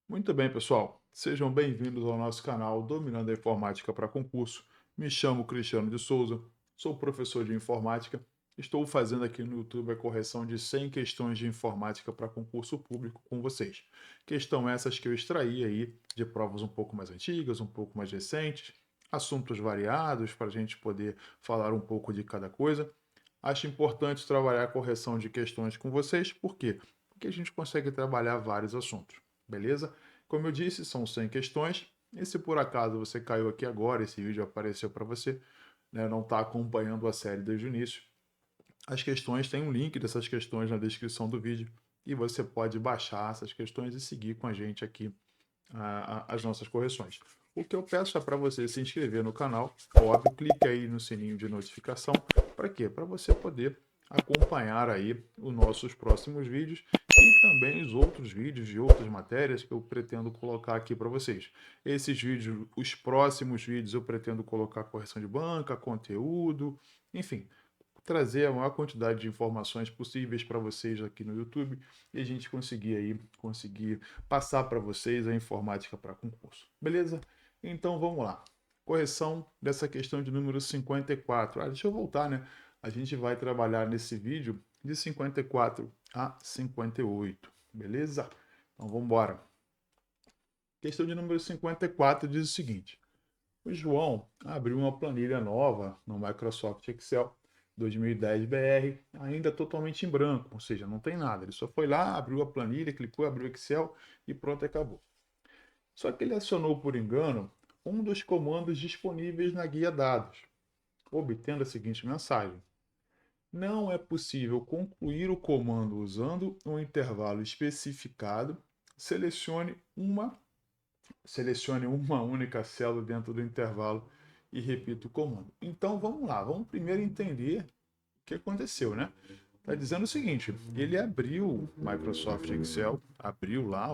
Muito bem, pessoal. Sejam bem-vindos ao nosso canal Dominando a Informática para Concurso. Me chamo Cristiano de Souza, sou professor de informática. Estou fazendo aqui no YouTube a correção de 100 questões de informática para concurso público com vocês. Questão essas que eu extraí aí de provas um pouco mais antigas, um pouco mais recentes, assuntos variados para a gente poder falar um pouco de cada coisa. Acho importante trabalhar a correção de questões com vocês, por quê? Porque a gente consegue trabalhar vários assuntos, beleza? Como eu disse, são 100 questões. E se por acaso você caiu aqui agora, esse vídeo apareceu para você, né, não está acompanhando a série desde o início, as questões têm um link dessas questões na descrição do vídeo e você pode baixar essas questões e seguir com a gente aqui as nossas correções. O que eu peço é para você se inscrever no canal, óbvio, clique aí no sininho de notificação. Para quê? Para você poder acompanhar aí os nossos próximos vídeos e também os outros vídeos de outras matérias que eu pretendo colocar aqui para vocês. Esses vídeos, os próximos vídeos eu pretendo colocar correção de banca, conteúdo, enfim, trazer a maior quantidade de informações possíveis para vocês aqui no YouTube e a gente conseguir passar para vocês a informática para concurso. Beleza? Então vamos lá. Correção dessa questão de número 54. Deixa eu voltar, né? A gente vai trabalhar nesse vídeo de 54 a 58. Beleza? Então vamos embora. Questão de número 54 diz o seguinte: o João abriu uma planilha nova no Microsoft Excel 2010 BR, ainda totalmente em branco, ou seja, não tem nada. Ele só foi lá, abriu a planilha, clicou, abriu o Excel e pronto, acabou. Só que ele acionou por engano um dos comandos disponíveis na guia dados, obtendo a seguinte mensagem: não é possível concluir o comando usando um intervalo especificado. Selecione uma Selecione uma única célula dentro do intervalo e repita o comando. Então vamos lá, vamos primeiro entender o que aconteceu, né? Está dizendo o seguinte: ele abriu o Microsoft Excel, abriu lá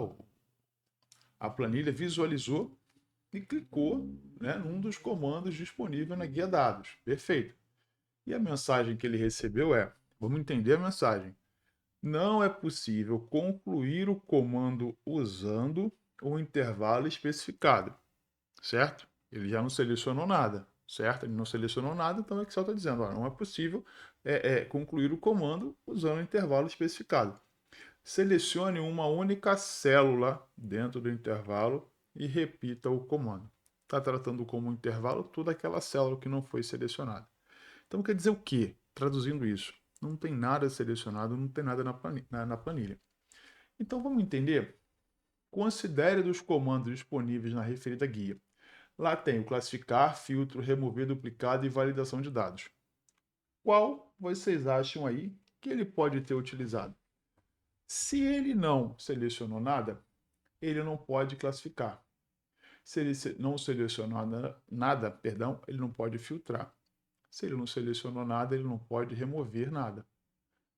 a planilha, visualizou e clicou, né, num dos comandos disponível na guia dados. Perfeito. E a mensagem que ele recebeu é: vamos entender a mensagem. Não é possível concluir o comando usando o intervalo especificado, certo? Ele já não selecionou nada, certo? Ele não selecionou nada, então o Excel está dizendo, ó, não é possível concluir o comando usando o intervalo especificado. Selecione uma única célula dentro do intervalo e repita o comando. Está tratando como intervalo toda aquela célula que não foi selecionada. Então quer dizer o quê? Traduzindo isso, não tem nada selecionado, não tem nada na planilha. Então vamos entender? Considere dos comandos disponíveis na referida guia. Lá tem o classificar, filtro, remover duplicado e validação de dados. Qual vocês acham aí que ele pode ter utilizado? Se ele não selecionou nada, ele não pode classificar. Se ele não selecionou nada, perdão, ele não pode filtrar. Se ele não selecionou nada, ele não pode remover nada.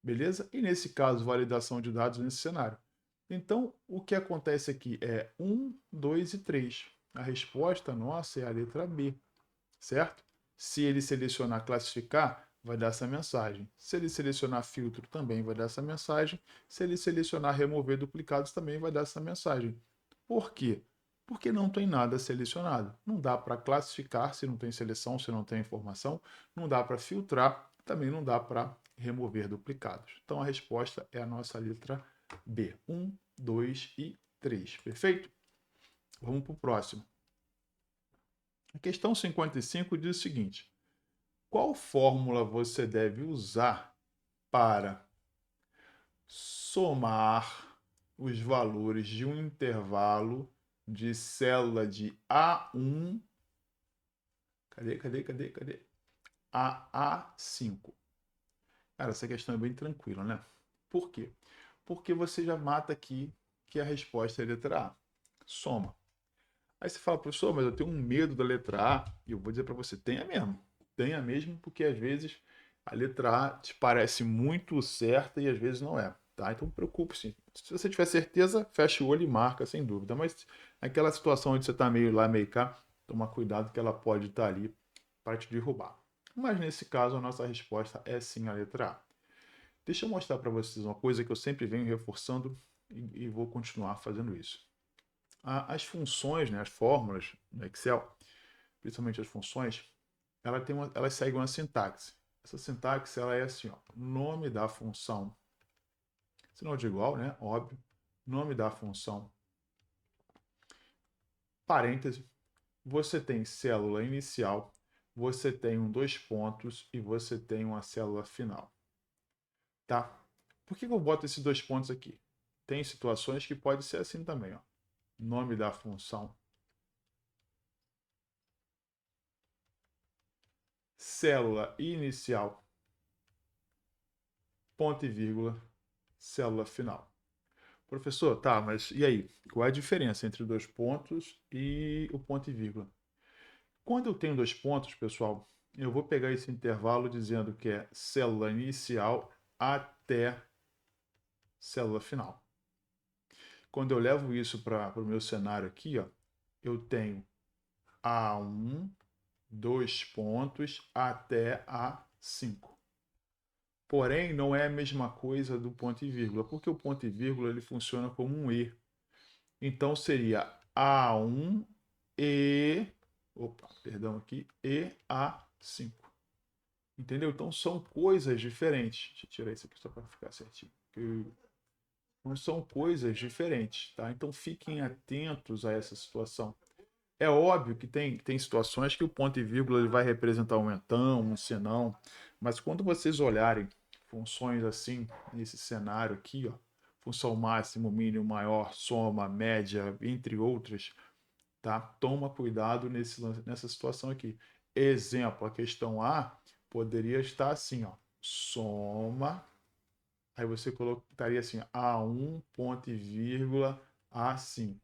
Beleza? E nesse caso, validação de dados nesse cenário. Então, o que acontece aqui é 1, 2 e 3. A resposta nossa é a letra B, certo? Se ele selecionar classificar, vai dar essa mensagem. Se ele selecionar filtro, também vai dar essa mensagem. Se ele selecionar remover duplicados, também vai dar essa mensagem. Por quê? Porque não tem nada selecionado. Não dá para classificar se não tem seleção, se não tem informação. Não dá para filtrar, também não dá para remover duplicados. Então a resposta é a nossa letra B. 1, 2 e 3. Perfeito? Vamos para o próximo. A questão 55 diz o seguinte: qual fórmula você deve usar para somar os valores de um intervalo de célula de A1, cadê? A A5. Cara, essa questão é bem tranquila, né? Por quê? Porque você já mata aqui que a resposta é a letra A. Soma. Aí você fala, professor, mas eu tenho um medo da letra A. E eu vou dizer para você, tenha mesmo. Tenha mesmo, porque às vezes a letra A te parece muito certa e às vezes não é. Tá? Então preocupe-se. Se você tiver certeza, fecha o olho e marca, sem dúvida. Mas naquela situação onde você está meio lá, meio cá, toma cuidado que ela pode estar ali para te derrubar. Mas nesse caso, a nossa resposta é sim a letra A. Deixa eu mostrar para vocês uma coisa que eu sempre venho reforçando e vou continuar fazendo isso. As funções, né, as fórmulas no Excel, principalmente as funções, elas seguem uma sintaxe. Essa sintaxe ela é assim, ó, nome da função, sinal de igual, né? Óbvio. Nome da função, parêntese. Você tem célula inicial, você tem um dois pontos e você tem uma célula final, tá? Por que eu boto esses dois pontos aqui? Tem situações que pode ser assim também, ó. Nome da função, célula inicial, ponto e vírgula, célula final. Professor, tá, mas e aí? Qual é a diferença entre dois pontos e o ponto e vírgula? Quando eu tenho dois pontos, pessoal, eu vou pegar esse intervalo dizendo que é célula inicial até célula final. Quando eu levo isso para o meu cenário aqui, ó, eu tenho A1, dois pontos até A5. Porém, não é a mesma coisa do ponto e vírgula, porque o ponto e vírgula ele funciona como um E. Então seria A1 e. Opa, perdão aqui. E A5. Entendeu? Então são coisas diferentes. Deixa eu tirar isso aqui só para ficar certinho. Não são coisas diferentes, tá? Então fiquem atentos a essa situação. É óbvio que tem situações que o ponto e vírgula ele vai representar um então, um senão, mas quando vocês olharem funções assim, nesse cenário aqui, ó, função máximo, mínimo, maior, soma, média, entre outras, tá? Toma cuidado nessa situação aqui. Exemplo, a questão A poderia estar assim, ó, soma, aí você colocaria assim, A1, ponto e vírgula, A5.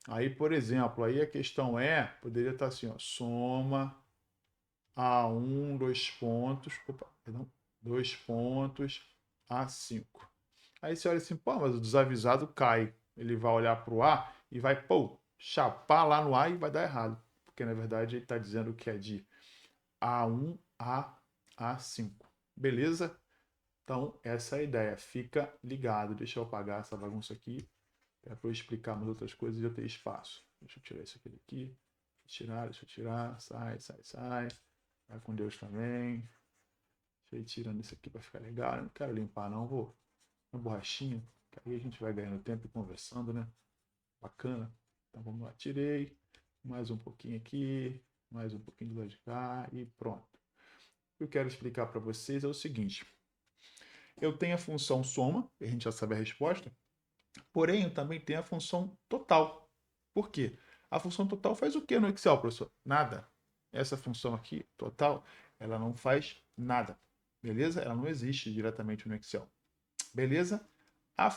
Aí, por exemplo, aí a questão poderia estar assim, ó, soma A1, dois pontos, opa, perdão, dois pontos, A5. Aí você olha assim, pô, mas o desavisado cai. Ele vai olhar para o A e vai, pô, chapar lá no A e vai dar errado. Porque na verdade ele está dizendo que é de A1 a A5. Beleza? Então, essa é a ideia. Fica ligado. Deixa eu apagar essa bagunça aqui. Para eu explicar umas outras coisas e eu ter espaço. Deixa eu tirar isso aqui daqui. Deixa eu tirar. Sai, sai, sai. Vai com Deus também. Deixa eu ir tirando isso aqui para ficar legal. Eu não quero limpar, não. Vou uma borrachinha. Que aí a gente vai ganhando tempo e conversando, né? Bacana. Então vamos lá. Tirei. Mais um pouquinho aqui. Mais um pouquinho do lado de cá. E pronto. O que eu quero explicar para vocês é o seguinte. Eu tenho a função soma, que a gente já sabe a resposta. Porém, eu também tenho a função total. Por quê? A função total faz o que no Excel, professor? Nada. Essa função aqui, total, ela não faz nada. Beleza? Ela não existe diretamente no Excel. Beleza? A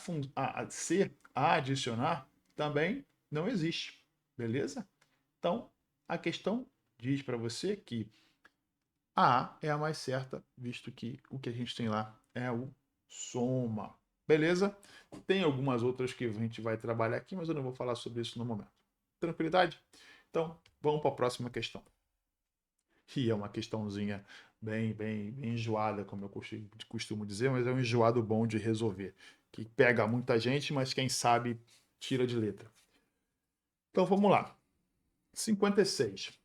adicionar, também não existe. Beleza? Então, a questão diz para você que a é a mais certa, visto que o que a gente tem lá é o soma. Beleza? Tem algumas outras que a gente vai trabalhar aqui, mas eu não vou falar sobre isso no momento. Tranquilidade? Então, vamos para a próxima questão. E é uma questãozinha bem enjoada, como eu costumo dizer, mas é um enjoado bom de resolver. Que pega muita gente, mas quem sabe tira de letra. Então vamos lá. 56.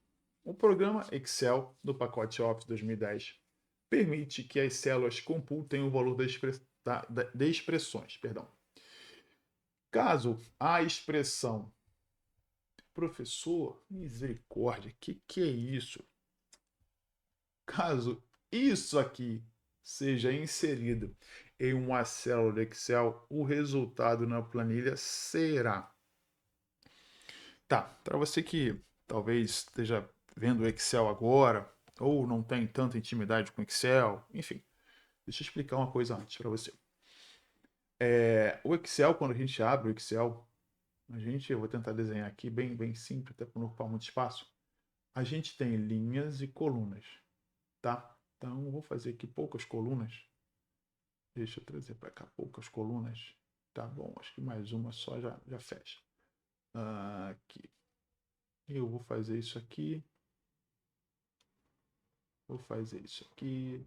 O programa Excel do pacote Office 2010 permite que as células computem o valor de expressões. Perdão. Caso a expressão professor, misericórdia, que é isso? Caso isso aqui seja inserido em uma célula do Excel, o resultado na planilha será. Tá, para você que talvez esteja vendo o Excel agora, ou não tem tanta intimidade com o Excel, enfim, deixa eu explicar uma coisa antes para você. O Excel, quando a gente abre o Excel, eu vou tentar desenhar aqui bem simples, até para não ocupar muito espaço. A gente tem linhas e colunas, tá? Então, eu vou fazer aqui poucas colunas. Deixa eu trazer para cá poucas colunas. Tá bom, acho que mais uma só já fecha. Aqui. Eu vou fazer isso aqui. Vou fazer isso aqui.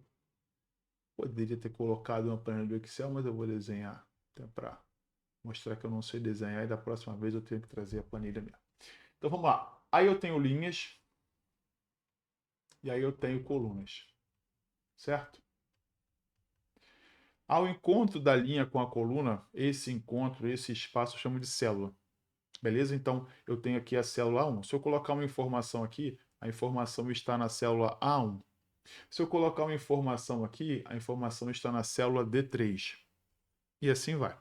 Poderia ter colocado uma planilha do Excel, mas eu vou desenhar até para Mostrar que eu não sei desenhar e da próxima vez eu tenho que trazer a planilha mesmo. Então vamos lá. Aí eu tenho linhas e aí eu tenho colunas, certo? Ao encontro da linha com a coluna, esse encontro, esse espaço eu chamo de célula. Beleza? Então eu tenho aqui a célula A1. Se eu colocar uma informação aqui, a informação está na célula A1. Se eu colocar uma informação aqui, a informação está na célula D3. E assim vai.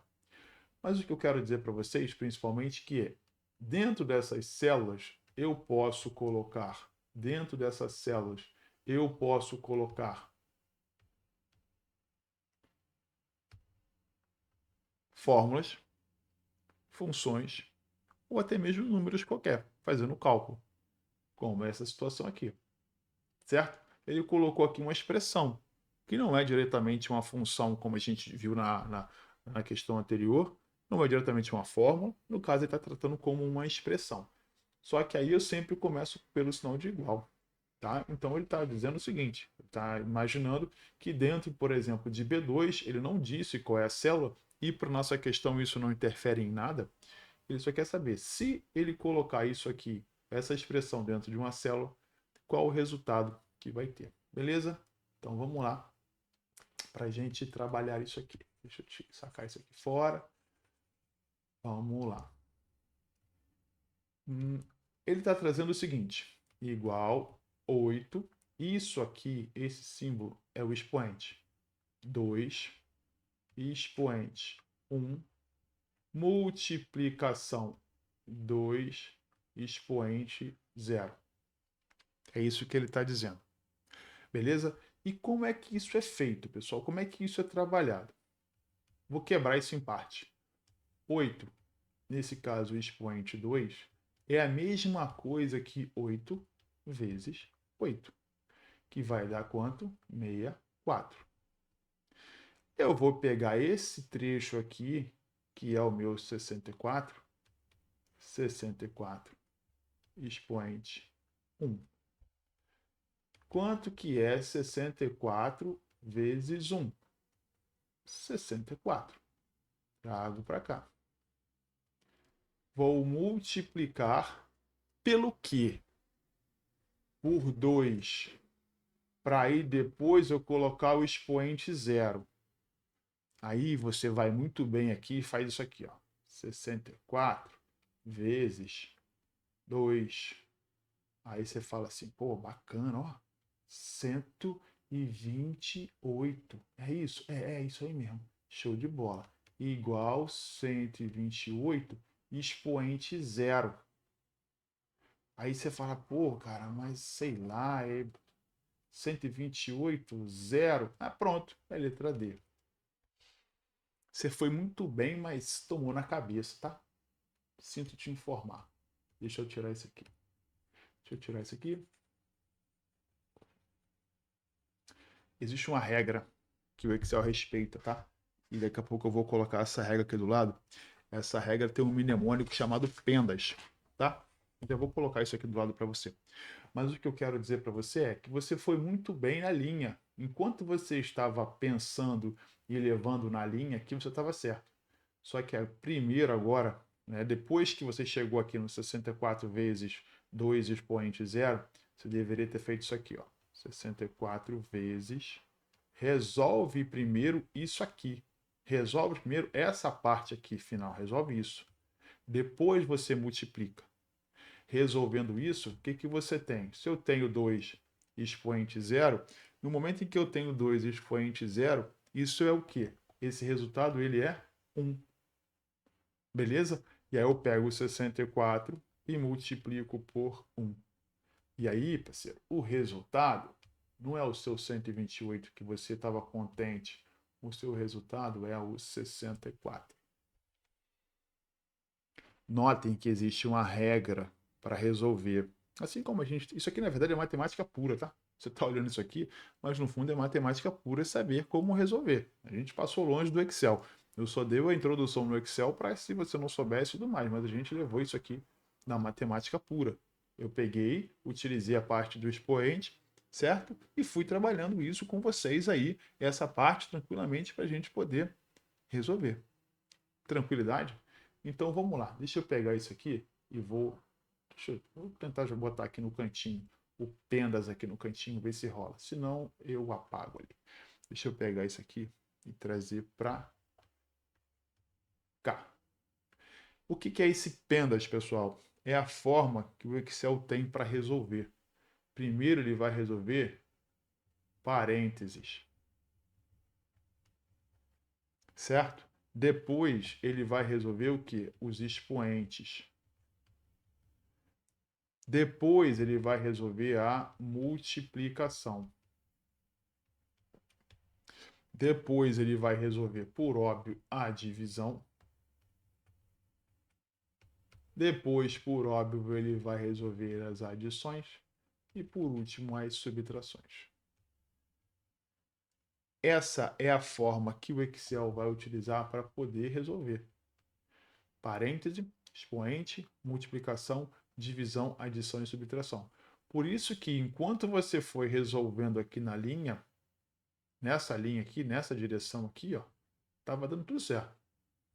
Mas o que eu quero dizer para vocês, principalmente, que é, dentro dessas células, eu posso colocar, dentro dessas células, eu posso colocar fórmulas, funções, ou até mesmo números qualquer, fazendo cálculo, como essa situação aqui, certo? Ele colocou aqui uma expressão, que não é diretamente uma função, como a gente viu na questão anterior, não é diretamente uma fórmula, no caso ele está tratando como uma expressão. Só que aí eu sempre começo pelo sinal de igual. Tá? Então ele está dizendo o seguinte, está imaginando que dentro, por exemplo, de B2, ele não disse qual é a célula, e para nossa questão isso não interfere em nada, ele só quer saber se ele colocar isso aqui, essa expressão dentro de uma célula, qual o resultado que vai ter. Beleza? Então vamos lá para a gente trabalhar isso aqui. Deixa eu sacar isso aqui fora. Vamos lá. Ele está trazendo o seguinte, igual 8. Isso aqui, esse símbolo, é o expoente. 2, expoente 1, multiplicação 2, expoente 0. É isso que ele está dizendo. Beleza? E como é que isso é feito, pessoal? Como é que isso é trabalhado? Vou quebrar isso em parte. 8, nesse caso, o expoente 2, é a mesma coisa que 8 vezes 8, que vai dar quanto? 64. Eu vou pegar esse trecho aqui, que é o meu 64, expoente 1. Quanto que é 64 vezes 1? 64. Trago para cá. Vou multiplicar pelo quê? Por 2. Para aí depois eu colocar o expoente 0. Aí você vai muito bem aqui e faz isso aqui, ó. 64 vezes 2. Aí você fala assim, pô, bacana, ó. 128. É isso? É isso aí mesmo. Show de bola. Igual 128 expoente 0. Aí você fala, pô, cara, mas sei lá, é 128, 0. Ah, pronto, é letra D. Você foi muito bem, mas tomou na cabeça, tá? Sinto te informar. Deixa eu tirar isso aqui. Deixa eu tirar isso aqui. Existe uma regra que o Excel respeita, tá? E daqui a pouco eu vou colocar essa regra aqui do lado. Essa regra tem um mnemônico chamado PENDAS, tá? Então eu vou colocar isso aqui do lado para você. Mas o que eu quero dizer para você é que você foi muito bem na linha. Enquanto você estava pensando e levando na linha, aqui você estava certo. Só que primeiro agora, né, depois que você chegou aqui no 64 vezes 2 expoente 0, você deveria ter feito isso aqui, ó. 64 vezes. Resolve primeiro isso aqui. Resolve primeiro essa parte aqui final. Resolve isso. Depois você multiplica. Resolvendo isso, o que, que você tem? Se eu tenho 2 expoente 0, no momento em que eu tenho 2 expoente 0, isso é o quê? Esse resultado ele é 1. Beleza? E aí eu pego o 64 e multiplico por 1. E aí, parceiro, o resultado não é o seu 128 que você estava contente. O seu resultado é o 64. Notem que existe uma regra para resolver. Assim como a gente. Isso aqui, na verdade, é matemática pura, tá? Você está olhando isso aqui, mas no fundo é matemática pura saber como resolver. A gente passou longe do Excel. Eu só dei a introdução no Excel para se você não soubesse e tudo mais, mas a gente levou isso aqui na matemática pura. Eu peguei, utilizei a parte do expoente, certo? E fui trabalhando isso com vocês aí, essa parte tranquilamente para a gente poder resolver. Tranquilidade? Então vamos lá, deixa eu pegar isso aqui e vou tentar já botar aqui no cantinho, o Pendas aqui no cantinho, ver se rola. Se não, eu apago ali. Deixa eu pegar isso aqui e trazer para cá. O que é esse Pendas, pessoal? É a forma que o Excel tem para resolver. Primeiro ele vai resolver parênteses, certo? Depois ele vai resolver o que? Os expoentes. Depois ele vai resolver a multiplicação. Depois ele vai resolver, por óbvio, a divisão. Depois, por óbvio, ele vai resolver as adições. E por último, as subtrações. Essa é a forma que o Excel vai utilizar para poder resolver. Parêntese, expoente, multiplicação, divisão, adição e subtração. Por isso que enquanto você foi resolvendo aqui na linha, nessa linha aqui, nessa direção aqui, ó, estava dando tudo certo.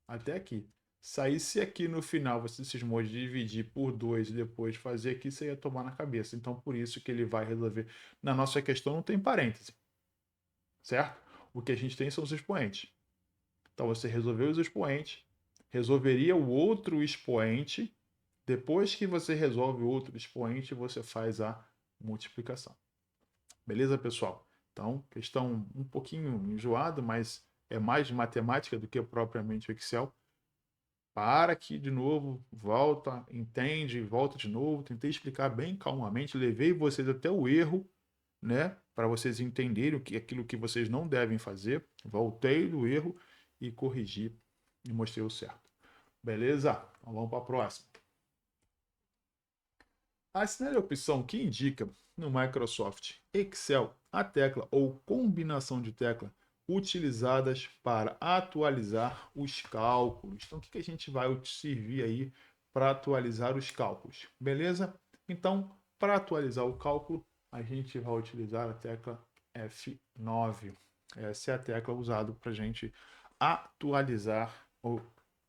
Até aqui. Saísse aqui no final, você cismou de dividir por 2 e depois fazer aqui, você ia tomar na cabeça. Então, por isso que ele vai resolver. Na nossa questão não tem parêntese, certo? O que a gente tem são os expoentes. Então, você resolveu os expoentes, resolveria o outro expoente. Depois que você resolve o outro expoente, você faz a multiplicação. Beleza, pessoal? Então, questão um pouquinho enjoada, mas é mais de matemática do que propriamente o Excel. Para aqui de novo, volta, entende, volta de novo. Tentei explicar bem calmamente, levei vocês até o erro, né? Para vocês entenderem aquilo que vocês não devem fazer. Voltei do erro e corrigi e mostrei o certo. Beleza? Então vamos para a próxima. Assinale a opção que indica no Microsoft Excel a tecla ou combinação de tecla utilizadas para atualizar os cálculos. Então, o que a gente vai servir aí para atualizar os cálculos? Beleza? Então, para atualizar o cálculo, a gente vai utilizar a tecla F9. Essa é a tecla usada para a gente atualizar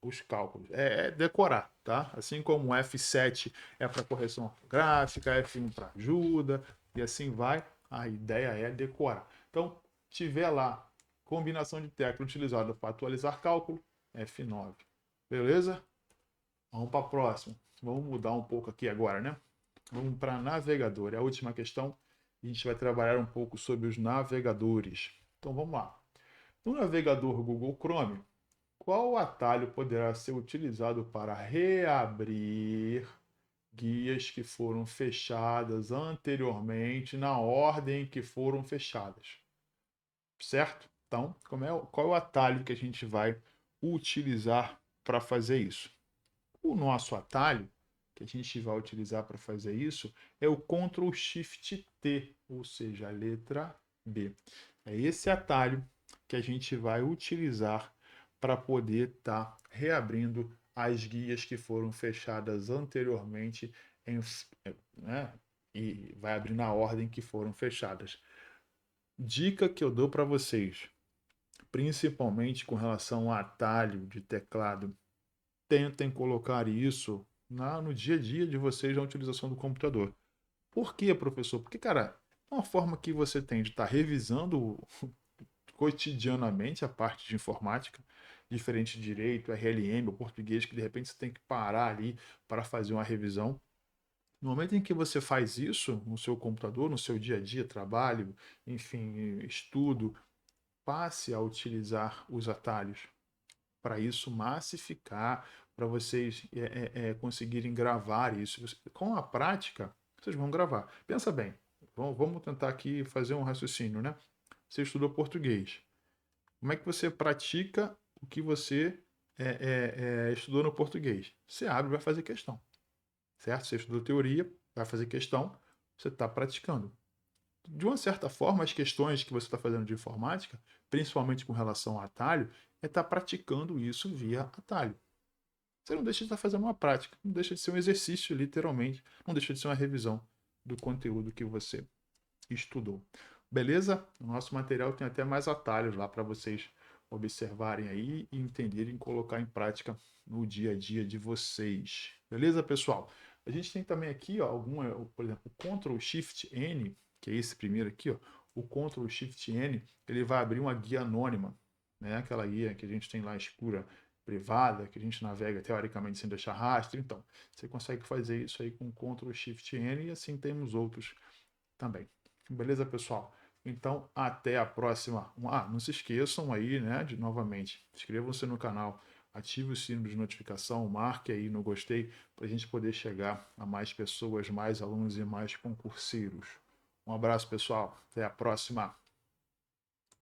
os cálculos. É decorar, tá? Assim como o F7 é para correção ortográfica, F1 para ajuda, e assim vai. A ideia é decorar. Então, tiver lá combinação de tecla utilizada para atualizar cálculo, F9. Beleza? Vamos para a próxima. Vamos mudar um pouco aqui agora, né? Vamos para navegador. É a última questão. A gente vai trabalhar um pouco sobre os navegadores. Então vamos lá. No navegador Google Chrome, qual atalho poderá ser utilizado para reabrir guias que foram fechadas anteriormente na ordem que foram fechadas? Certo? Então, qual é o atalho que a gente vai utilizar para fazer isso? O nosso atalho que a gente vai utilizar para fazer isso é o Ctrl Shift T, ou seja, a letra B. É esse atalho que a gente vai utilizar para poder estar reabrindo as guias que foram fechadas anteriormente né, e vai abrir na ordem que foram fechadas. Dica que eu dou para vocês, principalmente com relação ao atalho de teclado, tentem colocar isso no dia a dia de vocês na utilização do computador. Por quê, professor? Porque, cara, é uma forma que você tem de estar revisando cotidianamente a parte de informática, diferente de direito, RLM ou português, que de repente você tem que parar ali para fazer uma revisão. No momento em que você faz isso no seu computador, no seu dia a dia, trabalho, enfim, estudo, passe a utilizar os atalhos para isso massificar, para vocês conseguirem gravar isso. Com a prática, vocês vão gravar. Pensa bem, vamos tentar aqui fazer um raciocínio, né? Você estudou português. Como é que você pratica o que você estudou no português? Você abre e vai fazer questão, certo? Você estudou teoria, vai fazer questão, você está praticando. De uma certa forma, as questões que você está fazendo de informática, principalmente com relação a atalho, é estar praticando isso via atalho. Você não deixa de estar fazendo uma prática, não deixa de ser um exercício, literalmente, não deixa de ser uma revisão do conteúdo que você estudou. Beleza? O nosso material tem até mais atalhos lá para vocês observarem aí e entenderem e colocar em prática no dia a dia de vocês. Beleza, pessoal? A gente tem também aqui, ó, por exemplo, o Ctrl Shift N, que é esse primeiro aqui, ó, o Ctrl Shift N, ele vai abrir uma guia anônima, né? Aquela guia que a gente tem lá escura, privada, que a gente navega teoricamente sem deixar rastro. Então, você consegue fazer isso aí com Ctrl Shift N e assim temos outros também. Beleza, pessoal? Então, até a próxima. Não se esqueçam aí, né, de novamente, inscrevam-se no canal, ative o sino de notificação, marque aí no gostei, para a gente poder chegar a mais pessoas, mais alunos e mais concurseiros. Um abraço, pessoal. Até a próxima.